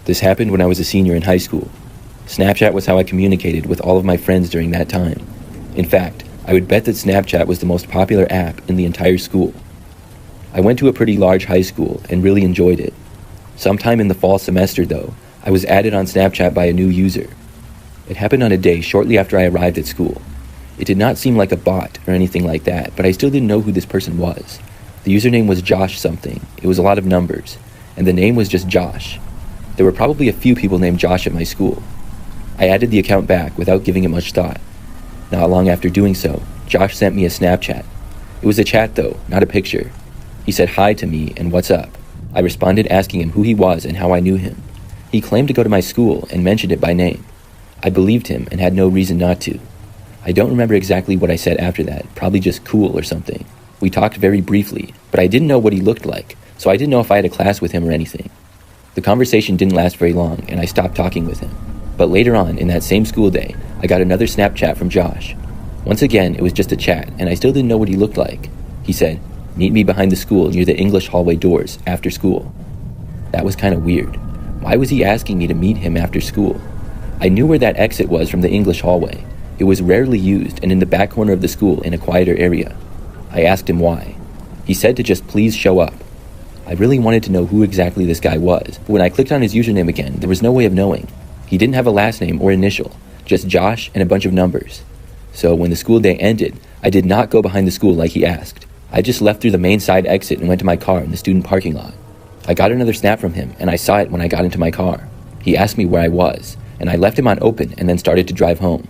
This happened when I was a senior in high school. Snapchat was how I communicated with all of my friends during that time. In fact, I would bet that Snapchat was the most popular app in the entire school. I went to a pretty large high school and really enjoyed it. Sometime in the fall semester, though, I was added on Snapchat by a new user. It happened on a day shortly after I arrived at school. It did not seem like a bot or anything like that, but I still didn't know who this person was. The username was Josh something. It was a lot of numbers, and the name was just Josh. There were probably a few people named Josh at my school. I added the account back without giving it much thought. Not long after doing so, Josh sent me a Snapchat. It was a chat though, not a picture. He said hi to me and what's up. I responded asking him who he was and how I knew him. He claimed to go to my school and mentioned it by name. I believed him and had no reason not to. I don't remember exactly what I said after that, probably just cool or something. We talked very briefly, but I didn't know what he looked like, so I didn't know if I had a class with him or anything. The conversation didn't last very long and I stopped talking with him. But later on, in that same school day, I got another Snapchat from Josh. Once again, it was just a chat, and I still didn't know what he looked like. He said, "Meet me behind the school near the English hallway doors after school." That was kind of weird. Why was he asking me to meet him after school? I knew where that exit was from the English hallway. It was rarely used and in the back corner of the school in a quieter area. I asked him why. He said to just please show up. I really wanted to know who exactly this guy was, but when I clicked on his username again, there was no way of knowing. He didn't have a last name or initial, just Josh and a bunch of numbers. So when the school day ended, I did not go behind the school like he asked. I just left through the main side exit and went to my car in the student parking lot. I got another snap from him, and I saw it when I got into my car. He asked me where I was, and I left him on open and then started to drive home.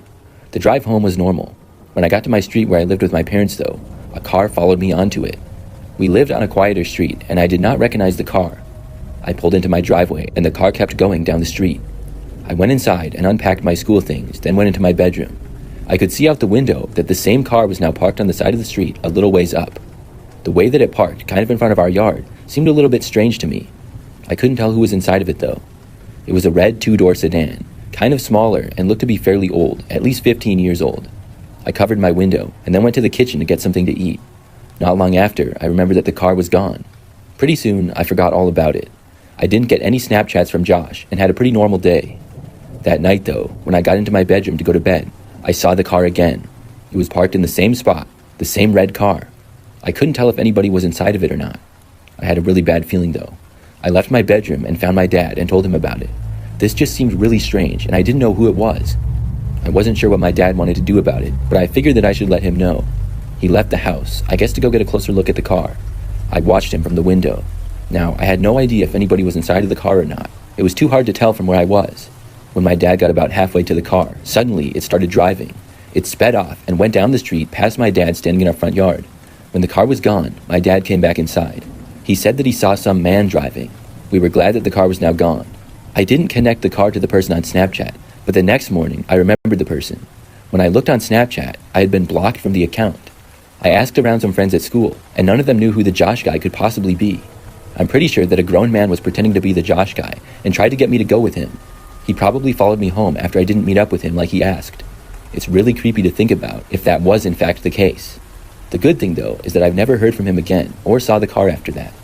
The drive home was normal. When I got to my street where I lived with my parents though, a car followed me onto it. We lived on a quieter street, and I did not recognize the car. I pulled into my driveway, and the car kept going down the street. I went inside and unpacked my school things, then went into my bedroom. I could see out the window that the same car was now parked on the side of the street a little ways up. The way that it parked, kind of in front of our yard, seemed a little bit strange to me. I couldn't tell who was inside of it though. It was a red two-door sedan, kind of smaller and looked to be fairly old, at least 15 years old. I covered my window and then went to the kitchen to get something to eat. Not long after, I remembered that the car was gone. Pretty soon, I forgot all about it. I didn't get any Snapchats from Josh and had a pretty normal day. That night though, when I got into my bedroom to go to bed, I saw the car again. It was parked in the same spot, the same red car. I couldn't tell if anybody was inside of it or not. I had a really bad feeling though. I left my bedroom and found my dad and told him about it. This just seemed really strange and I didn't know who it was. I wasn't sure what my dad wanted to do about it, but I figured that I should let him know. He left the house, I guess to go get a closer look at the car. I watched him from the window. Now, I had no idea if anybody was inside of the car or not. It was too hard to tell from where I was. When my dad got about halfway to the car, suddenly it started driving. It sped off and went down the street past my dad standing in our front yard. When the car was gone, my dad came back inside. He said that he saw some man driving. We were glad that the car was now gone. I didn't connect the car to the person on Snapchat, but the next morning I remembered the person. When I looked on Snapchat, I had been blocked from the account. I asked around some friends at school, and none of them knew who the Josh guy could possibly be. I'm pretty sure that a grown man was pretending to be the Josh guy and tried to get me to go with him. He probably followed me home after I didn't meet up with him like he asked. It's really creepy to think about if that was in fact the case. The good thing though is that I've never heard from him again or saw the car after that.